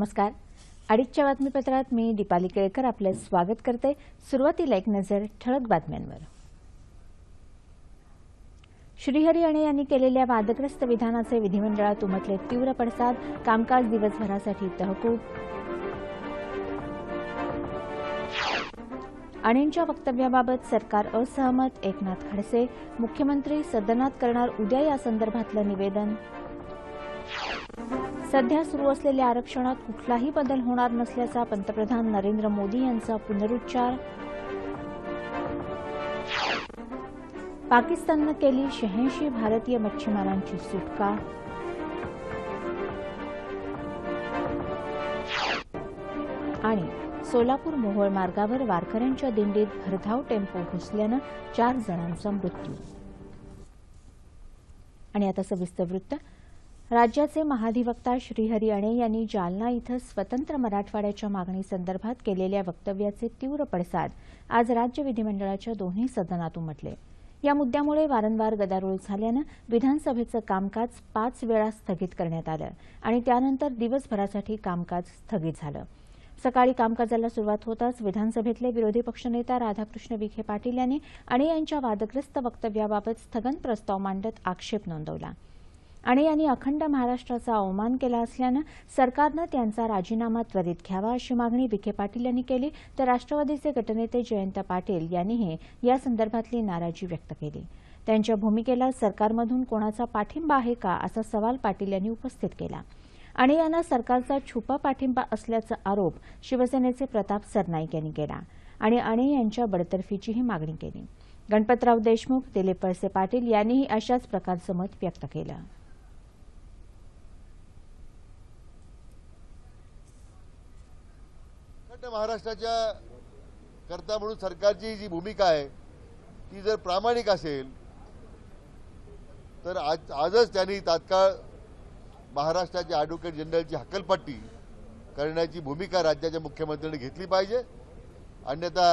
नमस्कार. अडीचच्या बातमीपत्रात मी दीपाली केळकर आपले स्वागत करते. सुरुवातीला एक नजर ठळक बातम्यांवर. श्रीहरी अणे यांनी केलेल्या वादग्रस्त विधानाचे विधिमंडळात उमटले तीव्र पडसाद. कामकाज दिवसभरासाठी तहकूब. अणेंच्या वक्तव्याबाबत सरकार असहमत. एकनाथ खडसे. मुख्यमंत्री सदनात करणार उद्या या संदर्भातलं निवेदन. सध्या सुरू असलेल्या आरक्षणात कुठलाही बदल होणार नसल्याचा पंतप्रधान नरेंद्र मोदी यांचा पुनरुच्चार. पाकिस्ताननं केली 86 भारतीय मच्छीमारांची सुटका. आणि सोलापूर मोहोळ मार्गावर वारकऱ्यांच्या दिंडीत भरधाव टेम्पो घुसल्यानं 4 जणांचा मृत्यू. आणि आता सविस्तर वृत्त. राज्याचे महाधिवक्ता श्रीहरी अणे यांनी जालना इथं स्वतंत्र मराठवाड्याच्या मागणीसंदर्भात केलेल्या वक्तव्याचे तीव्र पडसाद आज राज्य विधिमंडळाच्या दोन्ही सदनात उमटले. या मुद्द्यामुळे वारंवार गदारोळ झाल्यानं विधानसभेचं कामकाज 5 वेळा स्थगित करण्यात आलं आणि त्यानंतर दिवसभरासाठी कामकाज स्थगित झालं. सकाळी कामकाजाला सुरुवात होताच विधानसभेतले विरोधी पक्षनेता राधाकृष्ण विखे पाटील यांनी अणे यांच्या वादग्रस्त वक्तव्याबाबत स्थगन प्रस्ताव मांडत आक्षेप नोंदवला. अणे यांनी अखंड महाराष्ट्राचा अवमान केला असल्यानं सरकारनं त्यांचा राजीनामा त्वरित घ्यावा अशी मागणी विखे पाटील यांनी केली. तर राष्ट्रवादीचे गटनेते जयंत पाटील यांनीही या संदर्भातली नाराजी व्यक्त केली. त्यांच्या भूमिकेला सरकारमधून कोणाचा पाठिंबा आहे का असा सवाल पाटील यांनी उपस्थित केला. अणे यांना सरकारचा छुपा पाठिंबा असल्याचा आरोप शिवसेनेचे प्रताप सरनाईक यांनी केला आणि अणे यांच्या बडतर्फीचीही मागणी केली. गणपतराव देशमुख, दिलीप वळसे पाटील यांनीही अशाच प्रकारचं मत व्यक्त केलं. महाराष्ट्राच्या करता म्हणून सरकारची जी भूमिका आहे ती जर प्रामाणिक असेल तर आजच त्यांनी तात्काळ महाराष्ट्राच्या ॲडव्होकेट जनरलची हकालपट्टी करण्याची भूमिका राज्याच्या मुख्यमंत्र्यांनी घेतली पाहिजे. अन्यथा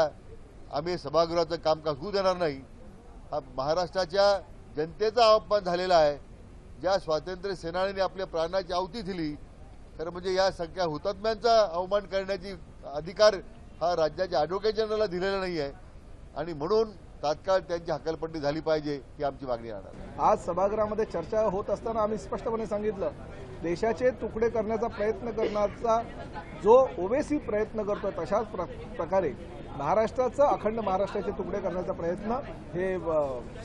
आम्ही सभागृहाचं कामकाज होऊ देणार नाही. हा महाराष्ट्राच्या जनतेचा अपमान झालेला आहे. ज्या स्वातंत्र्य सेनानीने आपल्या प्राणाची आहुती दिली खरं म्हणजे या सगळ्या हुतात्म्यांचा अवमान करण्याची अधिकार हा राज्याच्या ॲडव्होकेट जनरलला दिलेला नाही आहे आणि म्हणून तात्काळ त्यांची हकालपट्टी झाली पाहिजे ही आमची मागणी राहणार. आज सभागृहामध्ये चर्चा होत असताना आम्ही स्पष्टपणे सांगितलं देशाचे तुकडे करण्याचा प्रयत्न करण्याचा जो ओवेसी प्रयत्न करतो तशाच प्रकारे महाराष्ट्राचं अखंड महाराष्ट्राचे तुकडे करण्याचा प्रयत्न हे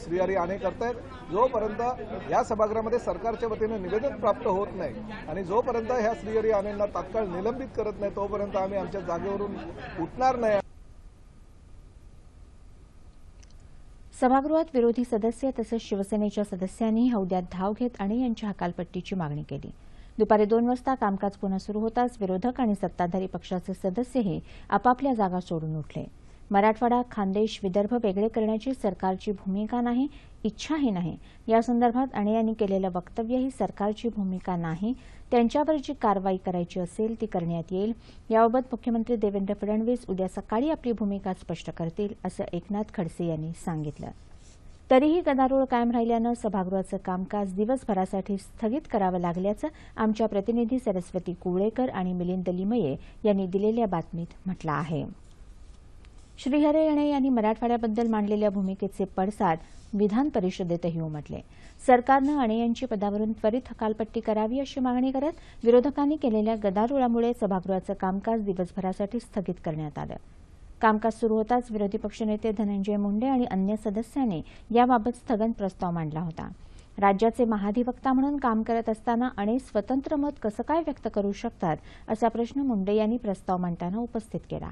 श्रीहरी अणे करतायत. जोपर्यंत या सभागृहामध्ये सरकारच्या वतीने निवेदन प्राप्त होत नाही आणि जोपर्यंत ह्या श्रीहरी अणेंना तात्काळ निलंबित करत नाही तोपर्यंत आम्ही आमच्या जागेवरून उठणार नाही. सभागृहात विरोधी सदस्य तसंच शिवसेनेच्या सदस्यांनी हौद्यात धाव घेत अणे यांच्या हकालपट्टीची मागणी केली. दुपारी 2 वाजता कामकाज पुन्हा सुरू होताच विरोधक आणि सत्ताधारी पक्षाचे सदस्यही आपापल्या जागा सोडून उठले. मराठवाडा, खानदेश, विदर्भ वेगळे करण्याची सरकारची भूमिका नाही, इच्छाही नाही. या संदर्भात अणे यांनी केलेलं वक्तव्य ही सरकारची भूमिका नाही. त्यांच्यावर जी कारवाई करायची असेल ती करण्यात येईल. याबाबत मुख्यमंत्री देवेंद्र फडणवीस उद्या सकाळी आपली भूमिका स्पष्ट करतील असं एकनाथ खडसे यांनी सांगितलं. तरीही गदारोळ कायम राहिल्यानं सभागृहाचं कामकाज दिवसभरासाठी स्थगित करावं लागल्याचं आमच्या प्रतिनिधी सरस्वती कुवळेकर आणि मिलिंद लिमये यांनी दिलेल्या बातमीत म्हटलं आहे. श्रीहरी अणे यांनी मराठवाड्याबद्दल मांडलेल्या भूमिकेचे पडसाद विधान परिषदेतही उमटले. सरकारनं अणे यांची पदावरून त्वरित हकालपट्टी करावी अशी मागणी करत विरोधकांनी केलेल्या गदारोळामुळे सभागृहाचं कामकाज दिवसभरासाठी स्थगित करण्यात आलं. कामकाज सुरू होताच विरोधी पक्षनेते धनंजय मुंडे आणि अन्य सदस्यांनी याबाबत स्थगन प्रस्ताव मांडला होता. राज्याचे महाधिवक्ता म्हणून काम करत असताना अणे स्वतंत्र मत कसं काय व्यक्त करू शकतात असा प्रश्न मुंडे यांनी प्रस्ताव मांडताना उपस्थित केला.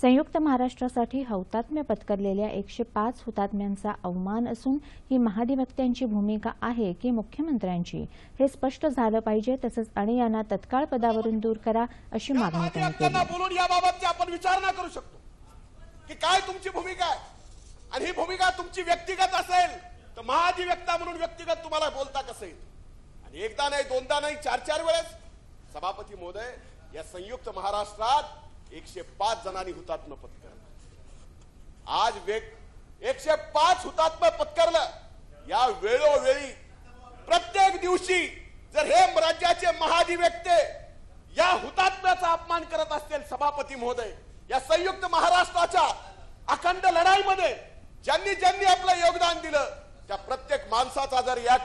संयुक्त महाराष्ट्रासाठी हौतात्म्य पत्करलेल्या 105 हुतात्म्यांचा अवमान असून ही महाधिवक्त्यांची भूमिका आहे की मुख्यमंत्र्यांची हे स्पष्ट झालं पाहिजे. तसंच अणे यांना तत्काळ पदावरून दूर करा अशी मागणी त्यांनी केली. बोलून याबाबत आपण विचारणा करू शकतो की काय तुमची भूमिका आहे आणि ही भूमिका तुमची व्यक्तिगत असेल तर महाधिवक्ता म्हणून व्यक्तिगत तुम्हाला बोलता कसं येईल. आणि एकदा नाही, दोनदा नाही, 4-4 वेळेस सभापती महोदय या संयुक्त महाराष्ट्रात 105 जणांनी हुतात्म्य पत्करलं. आज 105 हुतात्म्य पत्करलं. या वेळोवेळी प्रत्येक दिवशी जर हे राज्याचे महाधिवक्ते या हुतात्म्याचा अपमान करत असतील सभापती महोदय, या संयुक्त महाराष्ट्राच्या अखंड लढाईमध्ये ज्यांनी ज्यांनी आपलं योगदान दिलं त्या प्रत्येक माणसाचा जर या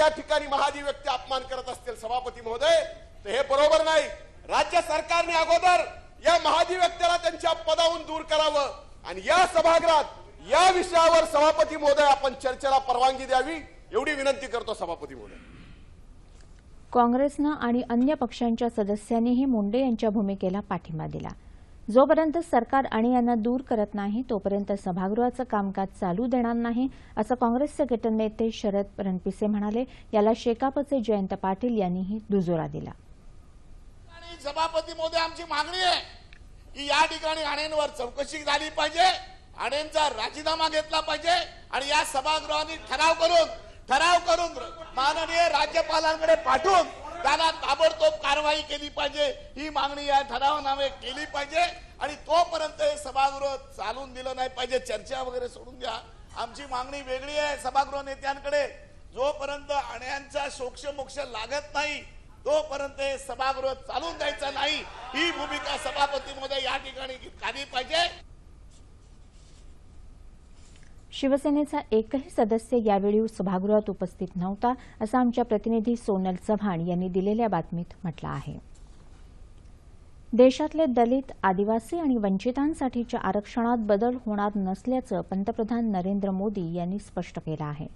ठिकाणी महाजी व्यक्ती अपमान करत असतील सभापती महोदय, तर हे बरोबर नाही. राज्य सरकारने अगोदर या महाजी व्यक्तीला त्यांच्या पदावरून दूर करावं आणि या सभागृहात या विषयावर सभापती महोदय आपण चर्चेला परवानगी द्यावी एवढी विनंती करतो सभापती महोदय. काँग्रेसनं आणि अन्य पक्षांच्या सदस्यांनीही मुंडे यांच्या भूमिकेला पाठिंबा दिला. जोपर्यंत सरकार आणि यांना दूर करत नाही तोपर्यंत सभागृहाचं कामकाज चालू देणार नाही असं काँग्रेसचे गटनेते शरद रणपिसे म्हणाले. याला शेकापचे जयंत पाटील यांनीही दुजोरा दिला. सभापती महोदय, आमची मागणी आहे की या ठिकाणी आणेंवर चौकशी झाली पाहिजे, आणेंचा राजीनामा घेतला पाहिजे आणि या सभागृहाने ठराव करून माननीय राज्यपालांकडे पाठवून त्याला ताबडतोब कारवाई केली पाहिजे. ही मागणी या ठरावानामे केली पाहिजे आणि तोपर्यंत हे सभागृह चालून दिलं नाही पाहिजे. चर्चा वगैरे सोडून द्या, आमची मागणी वेगळी आहे सभागृह नेत्यांकडे. जोपर्यंत आण्यांचा सोक्षमोक्ष लागत नाही तोपर्यंत हे सभागृह चालून द्यायचं नाही, ही भूमिका सभापती महोदय या ठिकाणी घेतली पाहिजे. शिवसेनेचा एकही सदस्य यावेळी सभागृहात उपस्थित नव्हता असं आमच्या प्रतिनिधी सोनल चव्हाण यांनी दिलेल्या बातमीत म्हटलं आहे. देशातले दलित, आदिवासी आणि वंचितांसाठीच्या आरक्षणात बदल होणार नसल्याचं पंतप्रधान नरेंद्र मोदी यांनी स्पष्ट केलं आहे.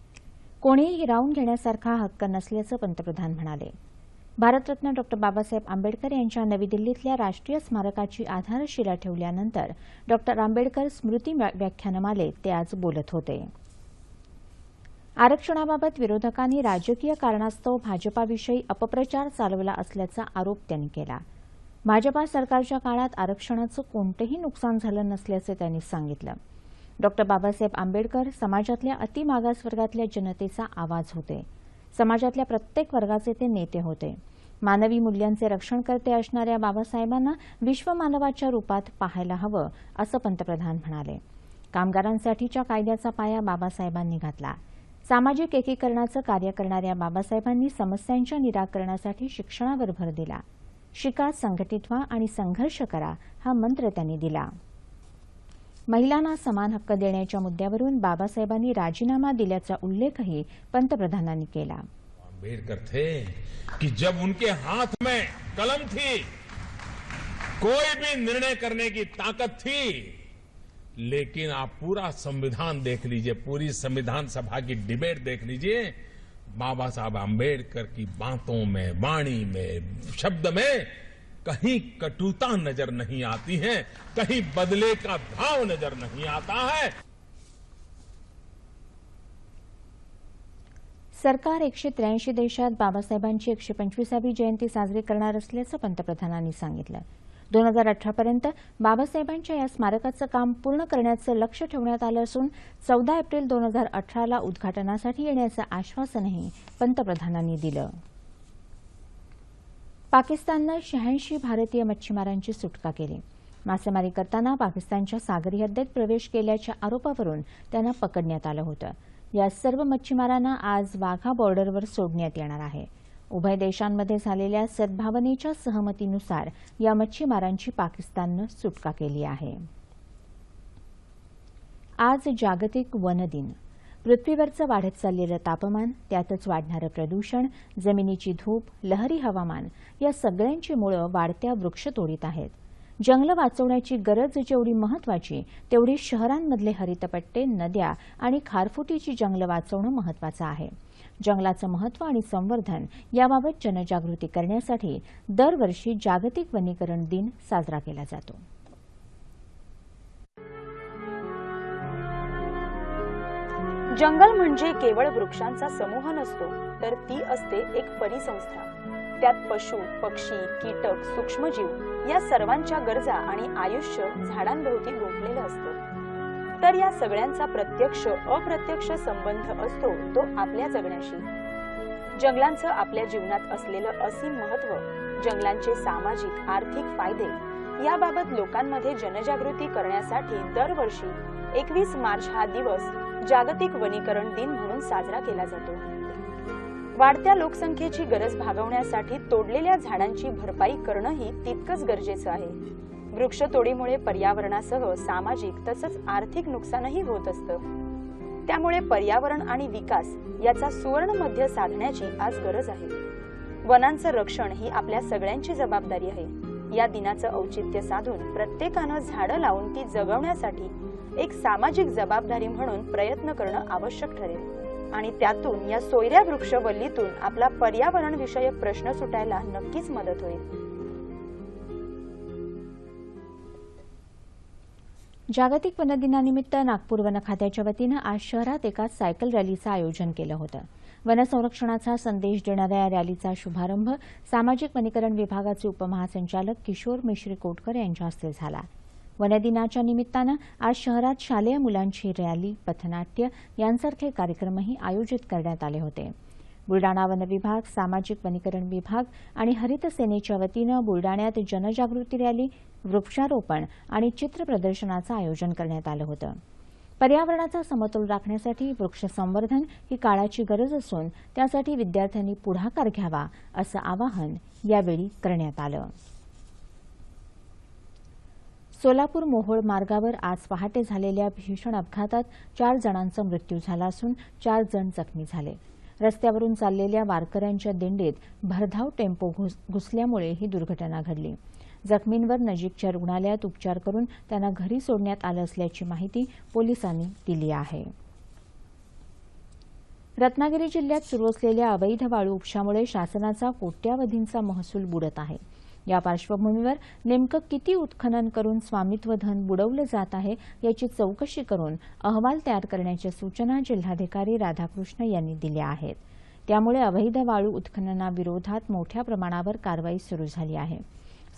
कोणीही हिरावून घेण्यासारखा हक्क नसल्याचं पंतप्रधान म्हणाले. भारतरत्न डॉ. बाबासाहेब आंबेडकर यांच्या नवी दिल्लीतल्या राष्ट्रीय स्मारकाची आधारशिला ठेवल्यानंतर डॉ. आंबेडकर स्मृती व्याख्यानमालेत ते आज बोलत होते. आरक्षणाबाबत विरोधकांनी राजकीय कारणास्तव भाजपाविषयी अपप्रचार चालवला असल्याचा आरोप त्यांनी केला. भाजपा सरकारच्या काळात आरक्षणाचं कोणतंही नुकसान झालं नसल्याचं त्यांनी सांगितलं. डॉ. बाबासाहेब आंबेडकर समाजातल्या अतिमागासवर्गातल्या जनतेचा आवाज होते. समाजातल्या प्रत्येक वर्गाचे ते नेते होते. मानवी मूल्यांचे रक्षण करते असणाऱ्या बाबासाहेबांना विश्वमानवाच्या रूपात पाहायला हवं असं पंतप्रधान म्हणाले. कामगारांसाठीच्या कायद्याचा पाया बाबासाहेबांनी घातला. सामाजिक एकीकरणाचं कार्य करणाऱ्या बाबासाहेबांनी समस्यांच्या निराकरणासाठी शिक्षणावर भर दिला. शिका, संघटित व्हा आणि संघर्ष करा हा मंत्र त्यांनी दिला. महिलांना समान हक्क देण्याच्या मुद्द्यावरून बाबासाहेबांनी राजीनामा दिल्याचा उल्लेखही पंतप्रधानांनी केला. आंबेडकर थे कि जब उनके हाथ में कलम थी, कोई भी निर्णय करने की ताकत थी. लेकिन आप पूरा संविधान देख लीजिए, पूरी संविधान सभा की डिबेट देख लीजिए, बाबा साहब आंबेडकर की बातों में, वाणी में, शब्द में कहीं कटुता नजर नहीं आती है, कहीं बदले का भाव नजर नहीं आता है. सरकार 183 देशात बाबासाहेबांची 125वी जयंती साजरी करणार असल्याचं पंतप्रधानांनी सांगितलं. 2018 पर्यंत बाबासाहेबांच्या या स्मारकाचं काम पूर्ण करण्याचं लक्ष्य ठेवण्यात आलं असून 14 एप्रिल 2018ला उद्घाटनासाठी येण्याचं आश्वासनही पंतप्रधानांनी दिलं. पाकिस्ताननं 86 भारतीय मच्छीमारांची सुटका केली. मासेमारी करताना पाकिस्तानच्या सागरी हद्दीत प्रवेश केल्याच्या आरोपावरून त्यांना पकडण्यात आलं होतं. या सर्व मच्छीमारांना आज वाघा बॉर्डरवर सोडण्यात येणार आहे. उभय देशांमध्ये झालेल्या सद्भावनेच्या सहमतीनुसार या मच्छीमारांची पाकिस्ताननं सुटका केली आहे. आज जागतिक वन दिन. पृथ्वीवरचं वाढत चाललेलं तापमान, त्यातच वाढणारं प्रदूषण, जमिनीची धूप, लहरी हवामान या सगळ्यांची मुळं वाढत्या वृक्षतोडीत आहेत. जंगलं वाचवण्याची गरज जेवढी महत्वाची तेवढी शहरांमधले हरितपट्टे, नद्या आणि खारफुटीची जंगलं वाचवणं महत्वाचं आहे. जंगलाचं महत्त्व आणि संवर्धन याबाबत जनजागृती करण्यासाठी दरवर्षी जागतिक वनीकरण दिन साजरा केला जातो. जंगल म्हणजे केवळ वृक्षांचा समूह नसतो, तर ती असते एक परिसंस्था. त्यात पशु, पक्षी, कीटक, सूक्ष्मजीव या सर्वांच्या गरजा आणि आयुष्य झाडांभोवती गुंफलेलं असतं. तर या सगळ्यांचा प्रत्यक्ष अप्रत्यक्ष संबंध असतो तो आपल्या जगण्याशी. जंगलांचं आपल्या जीवनात असलेलं असीम महत्त्व, जंगलांचे सामाजिक आर्थिक फायदे याबाबत लोकांमध्ये जनजागृती करण्यासाठी दरवर्षी 21 मार्च हा दिवस जागतिक वनीकरण दिन म्हणून साजरा केला जातो. वाढत्या लोकसंख्येची गरज भागवण्यासाठी तोडलेल्या झाडांची भरपाई करणंही तितकंच गरजेचं आहे. वृक्षतोडीमुळे पर्यावरणासह सामाजिक तसंच आर्थिक नुकसानही होत असतं. त्यामुळे पर्यावरण आणि विकास याचा सुवर्ण मध्य साधण्याची आज गरज आहे. वनांचं रक्षण ही आपल्या सगळ्यांची जबाबदारी आहे. या दिनाचं औचित्य साधून प्रत्येकानं झाडं लावून ती जगवण्यासाठी एक सामाजिक जबाबदारी म्हणून प्रयत्न करणं आवश्यक ठरेल आणि त्यातून या सोयऱ्या वृक्षवल्लीतून आपला पर्यावरण विषयक प्रश्न सुटायला नक्कीच मदत होईल. जागतिक वन दिनानिमित्त नागपूर वन खात्याच्या वतीनं आज शहरात एका सायकल रॅलीचं आयोजन केलं होतं. वन संरक्षणाचा संदेश देणाऱ्या या रॅलीचा शुभारंभ सामाजिक वनीकरण विभागाचे उपमहासंचालक किशोर मिश्री कोटकर यांच्या हस्ते झाला. वनदिनाच्या निमित्तानं आज शहरात शालेय मुलांची रॅली, पथनाट्य यांसारखे कार्यक्रमही आयोजित करण्यात आले होते. बुलडाणा वन विभाग, सामाजिक वनीकरण विभाग आणि हरित सेनेच्या वतीनं बुलडाण्यात जनजागृती रॅली, वृक्षारोपण आणि चित्र प्रदर्शनाचं आयोजन करण्यात आलं होतं. पर्यावरणाचा समतोल राखण्यासाठी वृक्ष संवर्धन ही काळाची गरज असून त्यासाठी विद्यार्थ्यांनी पुढाकार घ्यावा असं आवाहन यावेळी करण्यात आलं. सोलापूर मोहोळ मार्गावर आज पहाटे झालेल्या भीषण अपघातात 4 जणांचा मृत्यू झाला असून 4 जण जखमी झाले. रस्त्यावरून चाललेल्या वारकऱ्यांच्या दिंडीत भरधाव टेम्पो घुसल्यामुळे ही दुर्घटना घडली. जखमींवर नजीकच्या रुग्णालयात उपचार करून त्यांना घरी सोडण्यात आलं असल्याची माहिती पोलिसांनी दिली आहे. रत्नागिरी जिल्ह्यात सुरू असलेल्या अवैध वाळू उपशामुळे शासनाचा कोट्यावधींचा महसूल बुडत आहे. या पार्श्वभूमीवर नेमकं किती उत्खनन करून स्वामित्व धन बुडवलं जात आहे याची चौकशी करून अहवाल तयार करण्याच्या सूचना जिल्हाधिकारी राधाकृष्ण यांनी दिल्या आहेत. त्यामुळे अवैध वाळू उत्खननाविरोधात मोठ्या प्रमाणावर कारवाई सुरू झाली आहे.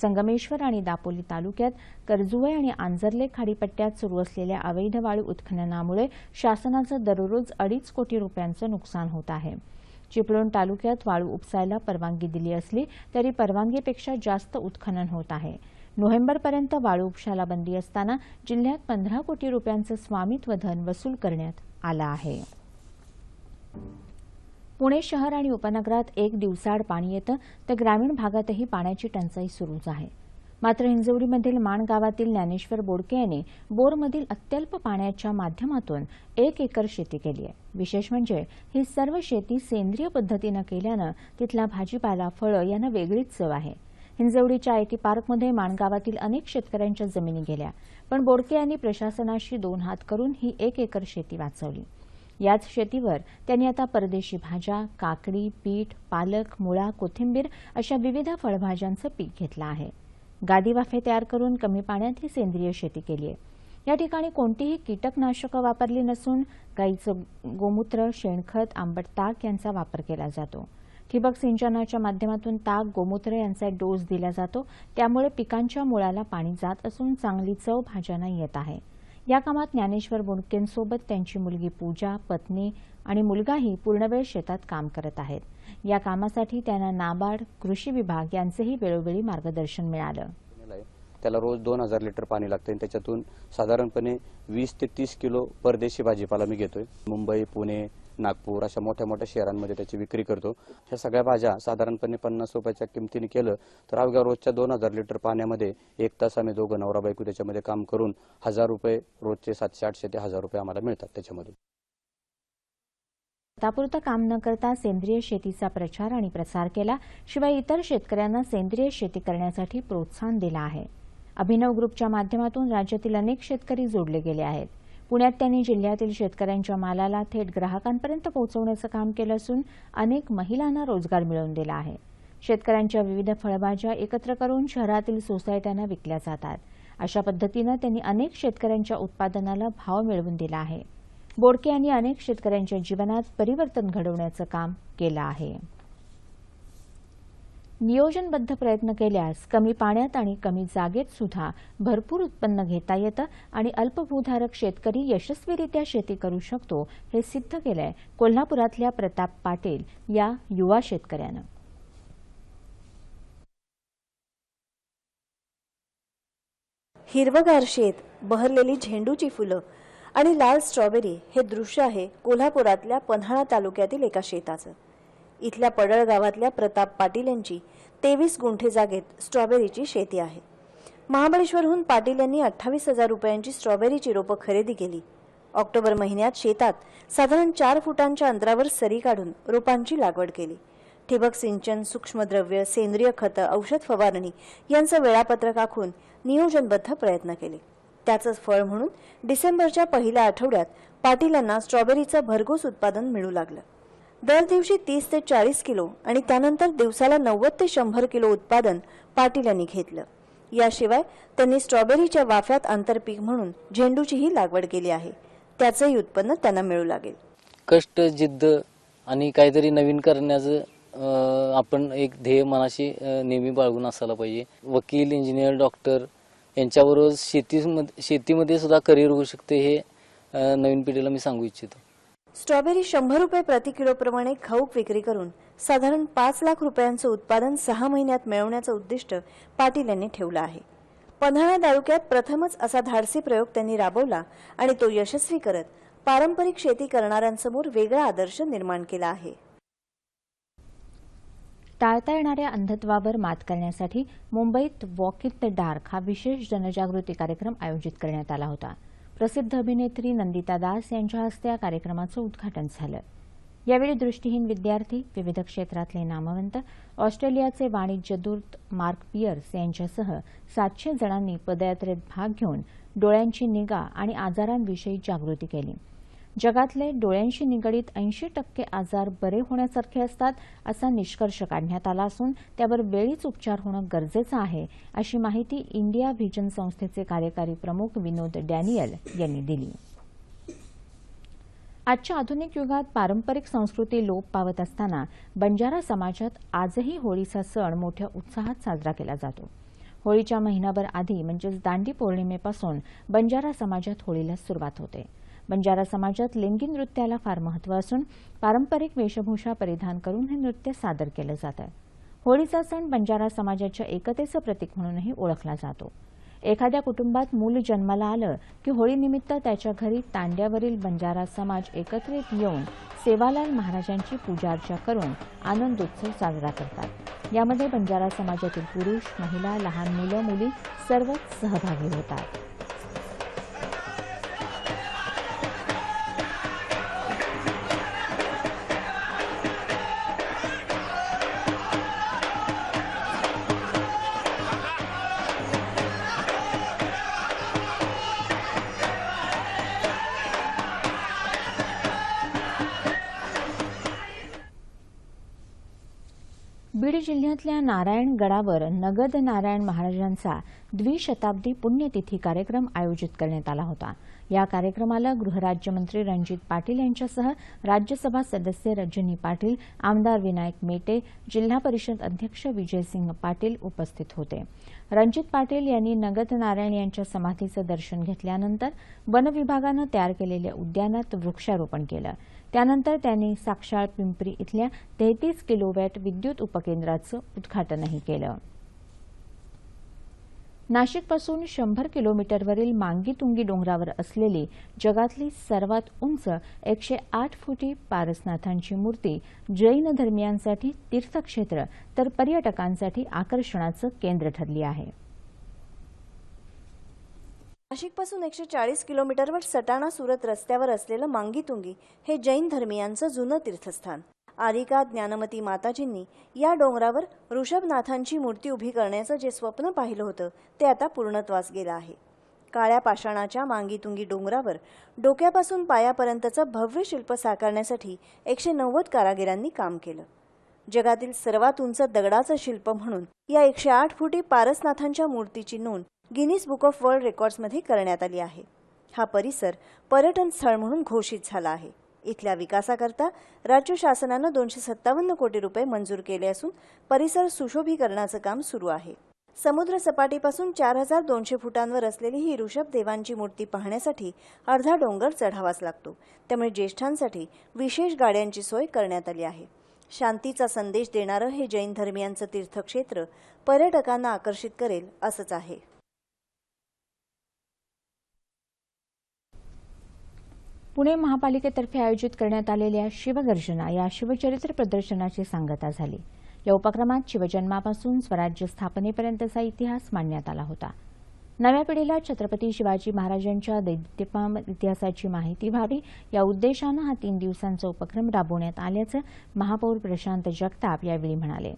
संगमेश्वर आणि दापोली तालुक्यात करजुवे आणि आंजर्ले खाडीपट्ट्यात सुरू असलेल्या अवैध वाळू उत्खननामुळे शासनाचं दररोज 2.5 कोटी रुपयांचं नुकसान होत आहे. चिपळूण तालुक्यात वाळू उपसायला परवानगी दिली असली तरी परवानगीपेक्षा जास्त उत्खनन होत आहे. नोव्हेंबरपर्यंत वाळू उपशाला बंदी असताना जिल्ह्यात 15 कोटी रुपयांचं स्वामित्व धन वसूल करण्यात आलं आहे. पुणे शहर आणि उपनगरात 1 दिवसाआड पाणी येतं तर ग्रामीण भागातही पाण्याची टंचाई सुरूच आहे. मात्र हिंजवडीमधील मान गावातील ज्ञानेश्वर बोडके यांनी बोरमधील अत्यल्प पाण्याच्या माध्यमातून 1 एकर शेती केली आहे. विशेष म्हणजे ही सर्व शेती सेंद्रिय पद्धतीनं केल्यानं तिथला भाजीपाला, फळं यांना वेगळीच चव आहे. हिंजवडीच्या आयटी पार्कमध्ये माणगावातील अनेक शेतकऱ्यांच्या जमिनी गेल्या, पण बोडके यांनी प्रशासनाशी 2 हात करून ही 1 एकर शेती वाचवली. याच शेतीवर त्यांनी आता परदेशी भाज्या, काकडी, बीट, पालक, मुळा, कोथिंबीर अशा विविध फळभाज्यांचं पीक घेतलं आहे. गादी वाफे तयार करून कमी पाण्यात ही सेंद्रिय शेती केली आहे. या ठिकाणी कोणतीही कीटकनाशकं वापरली नसून गाईचं गोमूत्र, शेणखत, आंबट ताक यांचा वापर केला जातो. ठिबक सिंचनाच्या माध्यमातून ताक, गोमूत्र यांचा डोस दिला जातो. त्यामुळे पिकांच्या मुळाला पाणी जात असून चांगली चव भाज्यांना येत आहे. या कामात ज्ञानेश्वर बोडकेंसोबत त्यांची मुलगी पूजा, पत्नी आणि मुलगाही पूर्णवेळ शेतात काम करत आहेत. या कामासाठी त्यांना नाबार्ड, कृषी विभाग यांचेही वेळोवेळी मार्गदर्शन मिळालं. त्याला रोज 2000 लिटर पाणी लागतं आणि त्याच्यातून साधारणपणे 20 ते 30 किलो परदेशी भाजीपाला मी घेतोय. मुंबई, पुणे, नागपूर अशा मोठ्या मोठ्या शहरांमध्ये त्याची विक्री करतो. ह्या सगळ्या भाज्या साधारणपणे 50 रुपयाच्या किमतीने केलं तर अवघ्या रोजच्या 2000 लिटर पाण्यामध्ये 1 तास आम्ही दोघं नवरा बायको त्याच्यामध्ये काम करून 1000 रुपये रोजचे 700-800 ते 1000 रुपये आम्हाला मिळतात त्याच्यामधून. तापुरतं काम न करता सेंद्रिय शेतीचा प्रचार आणि प्रसार केला. शिवाय इतर शेतकऱ्यांना सेंद्रिय शेती करण्यासाठी प्रोत्साहन दिलं आहे. अभिनव ग्रुपच्या माध्यमातून राज्यातील अनेक शेतकरी जोडले गेले आहेत. पुण्यात त्यांनी जिल्ह्यातील शेतकऱ्यांच्या मालाला थेट ग्राहकांपर्यंत पोहोचवण्याचं काम केलं असून अनेक महिलांना रोजगार मिळवून दिला आहे. शेतकऱ्यांच्या विविध फळभाज्या एकत्र करून शहरातील सोसायट्यांना विकल्या जातात. अशा पद्धतीनं त्यांनी अनेक शेतकऱ्यांच्या उत्पादनाला भाव मिळवून दिला आहे. बोडके यांनी अनेक शेतकऱ्यांच्या जीवनात परिवर्तन घडवण्याचं काम केलं आहे. नियोजनबद्ध प्रयत्न केल्यास कमी पाण्यात आणि कमी जागेत सुद्धा भरपूर उत्पन्न घेता येतं आणि अल्पभूधारक शेतकरी यशस्वीरित्या शेती करू शकतो हे सिद्ध केलंय कोल्हापुरातल्या प्रताप पाटील या युवा शेतकऱ्यानं. हिरवगार शेत, बहरलेली झेंडूची फुलं आणि लाल स्ट्रॉबेरी हे दृश्य आहे कोल्हापुरातल्या पन्हाळा तालुक्यातील एका शेताचं. इथल्या पडळ गावातल्या प्रताप पाटील यांची 23 गुंठे जागेत स्ट्रॉबेरीची शेती आहे. महाबळेश्वरहून पाटील यांनी 28,000 रुपयांची स्ट्रॉबेरीची रोपं खरेदी केली. ऑक्टोबर महिन्यात शेतात साधारण 4 फुटांच्या अंतरावर सरी काढून रोपांची लागवड केली. ठिबक सिंचन, सूक्ष्मद्रव्य, सेंद्रिय खतं, औषध फवारणी यांचं वेळापत्रक आखून नियोजनबद्ध प्रयत्न केले. त्याचंच फळ म्हणून डिसेंबरच्या पहिल्या आठवड्यात पाटील यांना स्ट्रॉबेरीचं भरघोस उत्पादन मिळू लागलं. दर दिवशी 30 ते 40 किलो आणि त्यानंतर दिवसाला 90 ते 100 किलो उत्पादन पाटील यांनी घेतलं. याशिवाय त्यांनी स्ट्रॉबेरीच्या वाफ्यात आंतरपीक म्हणून झेंडूचीही लागवड केली आहे. त्याचंही उत्पन्न त्यांना मिळू लागेल. कष्ट, जिद्द आणि काहीतरी नवीन करण्याचं आपण एक ध्येय मनाशी नेहमी बाळगून असायला पाहिजे. वकील, इंजिनियर, डॉक्टर यांच्याबरोबर शेतीमध्ये सुद्धा करिअर होऊ शकते हे नवीन पिढीला मी सांगू इच्छितो. स्ट्रॉबेरी 100 रुपये प्रति किलो प्रमाणे घाऊक विक्री करून साधारण 5 लाख रुपयांचं उत्पादन 6 महिन्यात मिळवण्याचं उद्दिष्ट पाटील यांनी ठेवलं आहे. पन्हाळा तालुक्यात प्रथमच असा धाडसी प्रयोग त्यांनी राबवला आणि तो यशस्वी करत पारंपरिक शेती करणाऱ्यांसमोर वेगळा आदर्श निर्माण केला आहे. टाळता येणाऱ्या अंधत्वावर मात करण्यासाठी मुंबईत वॉक इन द डार्क हा विशेष जनजागृती कार्यक्रम आयोजित करण्यात आला होता. प्रसिद्ध अभिनेत्री नंदिता दास यांच्या हस्ते या कार्यक्रमाचं उद्घाटन झालं. यावेळी दृष्टिहीन विद्यार्थी, विविध क्षेत्रातले नामवंत, ऑस्ट्रेलियाचे वाणिज्यदूत मार्क पियर्स यांच्यासह 700 जणांनी पदयात्रेत भाग घेऊन डोळ्यांची निगा आणि आजारांविषयी जागृती केली. जगातले डोळ्यांशी निगडीत 80% आजार बरे होण्यासारखे असतात असा निष्कर्ष काढण्यात आला असून त्यावर वेळीच उपचार होणं गरजेचं आहे, अशी माहिती इंडिया व्हिजन संस्थेचे कार्यकारी प्रमुख विनोद डॅनियल यांनी दिली. आजच्या आधुनिक युगात पारंपरिक संस्कृती लोप पावत असताना बंजारा समाजात आजही होळीचा सण मोठ्या उत्साहात साजरा केला जातो. होळीच्या महिनाभर आधी म्हणजेच दांडी पौर्णिमेपासून बंजारा समाजात होळीला सुरुवात होते. बंजारा समाजात लिंगी नृत्याला फार महत्त्व असून पारंपरिक वेशभूषा परिधान करून हे नृत्य सादर केलं जातं. होळीचा सण बंजारा समाजाच्या एकतेचं प्रतीक म्हणूनही ओळखला जातो. एखाद्या कुटुंबात मूल जन्माला आलं की होळीनिमित्त त्याच्या घरी तांड्यावरील बंजारा समाज एकत्रित येऊन सेवालाल महाराजांची पूजा अर्चा करून आनंदोत्सव साजरा करतात. यामध्ये बंजारा समाजातील पुरुष, महिला, लहान मुलं, मुली सर्वच सहभागी होतात. बीड जिल्ह्यातल्या नारायणगडावर नगद नारायण महाराजांचा द्विशताब्दी पुण्यतिथी कार्यक्रम आयोजित करण्यात आला होता. या कार्यक्रमाला गृहराज्यमंत्री रणजित पाटील यांच्यासह राज्यसभा सदस्य रजनी पाटील, आमदार विनायक मेटे, जिल्हा परिषद अध्यक्ष विजयसिंह पाटील उपस्थित होते. रणजित पाटील यांनी नगद नारायण यांच्या समाधीचं दर्शन घेतल्यानंतर वन विभागानं तयार केलेल्या उद्यानात वृक्षारोपण केलं. त्यानंतर त्यांनी साक्षाळ पिंपरी इथल्या 33 किलोवॅट विद्युत उपकेंद्राचं उद्घाटनही केलं. नाशिकपासून 100 किलोमीटरवरील मांगीतुंगी डोंगरावर असलेली जगातली सर्वात उंच 108 फुटी पारसनाथांची मूर्ती जैन धर्मियांसाठी तीर्थक्षेत्र तर पर्यटकांसाठी आकर्षणाचं केंद्र ठरली आहे. नाशिकपासून 140 किलोमीटरवर सटाणा सुरत रस्त्यावर असलेलं मांगीतुंगी हे जैन धर्मियांचं जुनं तीर्थस्थान. आरिका ज्ञानमती माताजींनी या डोंगरावर ऋषभनाथांची मूर्ती उभी करण्याचं जे स्वप्न पाहिलं होतं ते आता पूर्णत्वास गेलं आहे. काळ्या पाषाणाच्या मांगीतुंगी डोंगरावर डोक्यापासून पायापर्यंतचं भव्य शिल्प साकारण्यासाठी 190 कारागिरांनी काम केलं. जगातील सर्वात उंच दगडाचं शिल्प म्हणून या 108 फुटी पारसनाथांच्या मूर्तीची नोंद गिनीज बुक ऑफ वर्ल्ड रेकॉर्ड्समध्ये करण्यात आली आहे. हा परिसर पर्यटन स्थळ म्हणून घोषित झाला आहे. इथल्या विकासाकरता राज्य शासनानं 257 कोटी रुपये मंजूर केले असून परिसर सुशोभीकरणाचं काम सुरू आहे. समुद्र सपाटीपासून 4200 फुटांवर असलेली ही ऋषभदेवांची मूर्ती पाहण्यासाठी अर्धा डोंगर चढावाच लागतो. त्यामुळे ज्येष्ठांसाठी विशेष गाड्यांची सोय करण्यात आली आहे. शांतीचा संदेश देणारं हे जैन धर्मियांचं तीर्थक्षेत्र पर्यटकांना आकर्षित करेल असंच आहे. पुणे महापालिकेतर्फे आयोजित करण्यात आलेल्या शिवगर्जना या शिवचरित्र प्रदर्शनाची सांगता झाली। या उपक्रमात शिवजन्मापासून स्वराज्य स्थापनेपर्यंतचा इतिहास मांडण्यात आला होता। नव्या पिढीला छत्रपती शिवाजी महाराजांच्या दैदिप्यमान इतिहासाची माहिती व्हावी या उद्देशानं हा 3 दिवसांचा उपक्रम राबवण्यात आल्याचं महापौर प्रशांत जगताप यावेळी म्हणाले।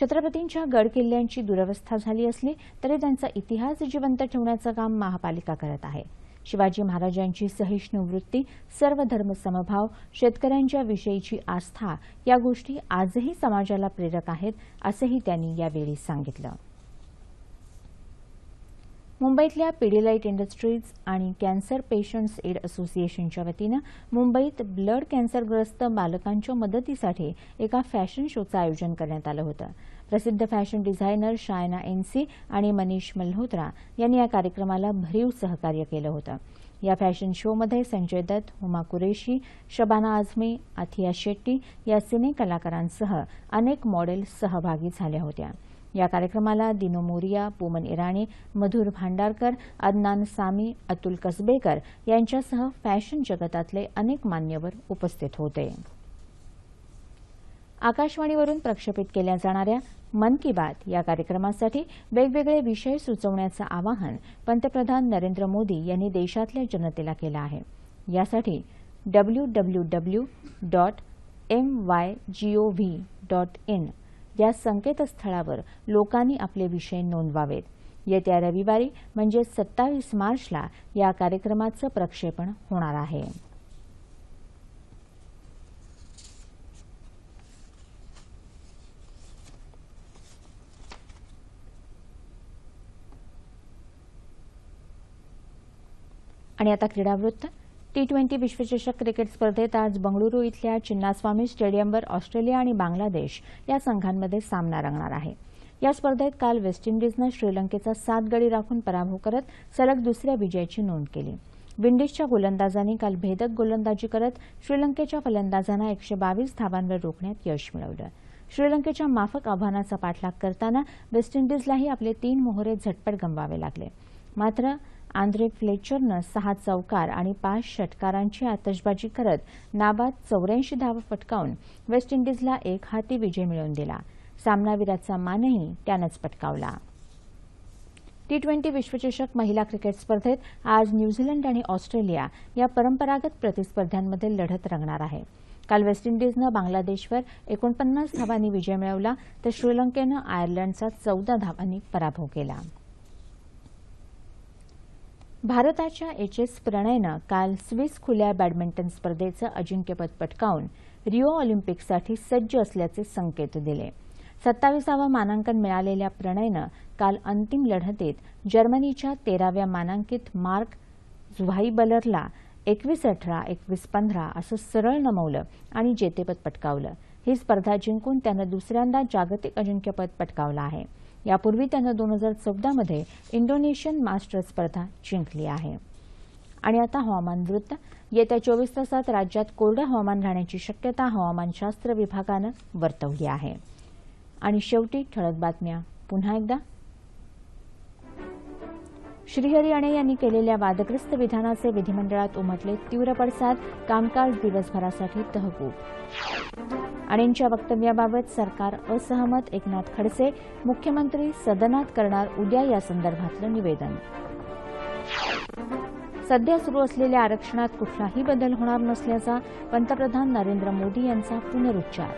छत्रपतींच्या गड किल्ल्यांची दुरवस्था झाली असली तरी त्यांचा इतिहास जिवंत ठेवण्याचं काम महापालिका करत आहे। शिवाजी महाराजांची सहिष्णू वृत्ती, सर्व धर्म समभाव, शेतकऱ्यांच्या विषयीची आस्था या गोष्टी आजही समाजाला प्रेरक आहेत, असंही त्यांनी यावेळी सांगितलं। मुंबईतल्या पिडिलाइट इंडस्ट्रीज आणि कॅन्सर पेशंट्स एड असोसिएशनच्या वतीनं मुंबईत ब्लड कॅन्सरग्रस्त बालकांच्या मदतीसाठी एका फॅशन शोचं आयोजन करण्यात आलं होतं। प्रसिद्ध फॅशन डिझायनर शायना एनसी आणि मनीष मल्होत्रा यांनी या कार्यक्रमाला भरीव सहकार्य केलं होतं। या फॅशन शोमध्ये संजय दत्त, हुमा कुरेशी, शबाना आझमी, आथिया शेट्टी या सिने कलाकारांसह अनेक मॉडेल सहभागी झाल्या होत्या। या कार्यक्रमाला दिनो मोरिया, पूमन इराणी, मधुर भांडारकर, अदनान सामी, अतुल कसबेकर यांच्यासह फॅशन जगतातले अनेक मान्यवर उपस्थित होते। आकाशवाणीवरून प्रक्षेपित केल्या जाणाऱ्या मन की बात या कार्यक्रमासाठी वेगवेगळे विषय सुचवण्याचं आवाहन पंतप्रधान नरेंद्र मोदी यांनी देशातल्या जनतेला केलं आहे। यासाठी www.mygov.in या संकेतस्थळावर लोकांनी आपले विषय नोंदवावेत। येत्या रविवारी म्हणजे 27 मार्चला या कार्यक्रमाचं प्रक्षेपण होणार आहे। आणि आता क्रीडावृत्त। T20 विश्वचषक क्रिकेट स्पर्धेत आज बंगळुरू इथल्या चिन्नास्वामी स्टेडियमवर ऑस्ट्रेलिया आणि बांगलादेश या संघांमध्ये सामना रंगणार आहे। या स्पर्धेत काल वेस्ट इंडिजनं श्रीलंकेचा 7 गडी राखून पराभव करत सलग दुसऱ्या विजयाची नोंद केली। विंडीजच्या गोलंदाजांनी काल भेदक गोलंदाजी करत श्रीलंकेच्या फलंदाजांना 122 धावांवर रोखण्यात यश मिळवलं। श्रीलंकेच्या माफक आव्हानाचा पाठलाग करताना वेस्ट इंडिजलाही आपले 3 मोहरे झटपट गमवावे लागले। मात्र आंद्रे फ्लेचरनं 6 चौकार आणि 5 षटकारांची आतषबाजी करत नाबाद 84 धावा फटकावून वेस्ट इंडिजला एक हाती विजय मिळवून दिला। सामनावीराचा मानही त्यानंच पटकावला। T20 विश्वचषक महिला क्रिकेट स्पर्धेत आज न्यूझीलंड आणि ऑस्ट्रेलिया या परंपरागत प्रतिस्पर्ध्यांमध्ये लढत रंगणार आहे। काल वेस्ट इंडिजनं बांगलादेशवर 49 धावांनी विजय मिळवला तर श्रीलंकेनं आयर्लंडचा 14 धावांनी पराभव केला। भारताच्या HS प्रणयनं काल स्विस खुल्या बॅडमिंटन स्पर्धेचं अजिंक्यपद पटकावून रिओ ऑलिम्पिकसाठी सज्ज असल्याचे संकेत दिले। 27वा मानांकन मिळालेल्या प्रणयनं काल अंतिम लढतीत जर्मनीच्या 13व्या मानांकित मार्क झुहाईबलरला 21-18, 21-15 असं सरळ नमवलं आणि जेतेपद पटकावलं। ही स्पर्धा जिंकून त्यानं दुसऱ्यांदा जागतिक अजिंक्यपद पटकावलं आहे। यापूर्वी त्यानं 2014 मध्ये इंडोनेशियन मास्टर्स स्पर्धा जिंकली आहे। आणि आता हवामान वृत्त। येत्या 24 तासात राज्यात कोरडं हवामान राहण्याची शक्यता हवामानशास्त्र विभागानं वर्तवली आहे। आणि शेवटी ठळक बातम्या पुन्हा एकदा। श्रीहरी अणे यांनी केलेल्या वादग्रस्त विधानाचे विधिमंडळात उमटले तीव्र पडसाद, कामकाज दिवसभरासाठी तहकूब। अणेंच्या वक्तव्याबाबत सरकार असहमत, एकनाथ खडसे, मुख्यमंत्री सदनात करणार उद्या या संदर्भातलं निवेदन। सध्या सुरू असलेल्या आरक्षणात कुठलाही बदल होणार नसल्याचा पंतप्रधान नरेंद्र मोदी यांचा पुनरुच्चार।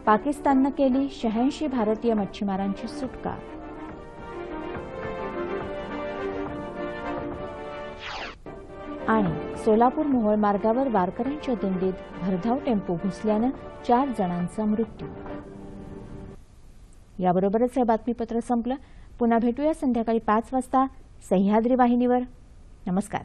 पाकिस्ताननं केली 86 भारतीय मच्छीमारांची सुटका। आणि सोलापूर मोहोळ मार्गावर वारकऱ्यांच्या दिंडीत भरधाव टेम्पो घुसल्यानं 4 जणांचा मृत्यू। याबरोबरच हे बातमीपत्र संपलं। पुन्हा भेटूया संध्याकाळी 5 वाजता सह्याद्री वाहिनीवर। नमस्कार।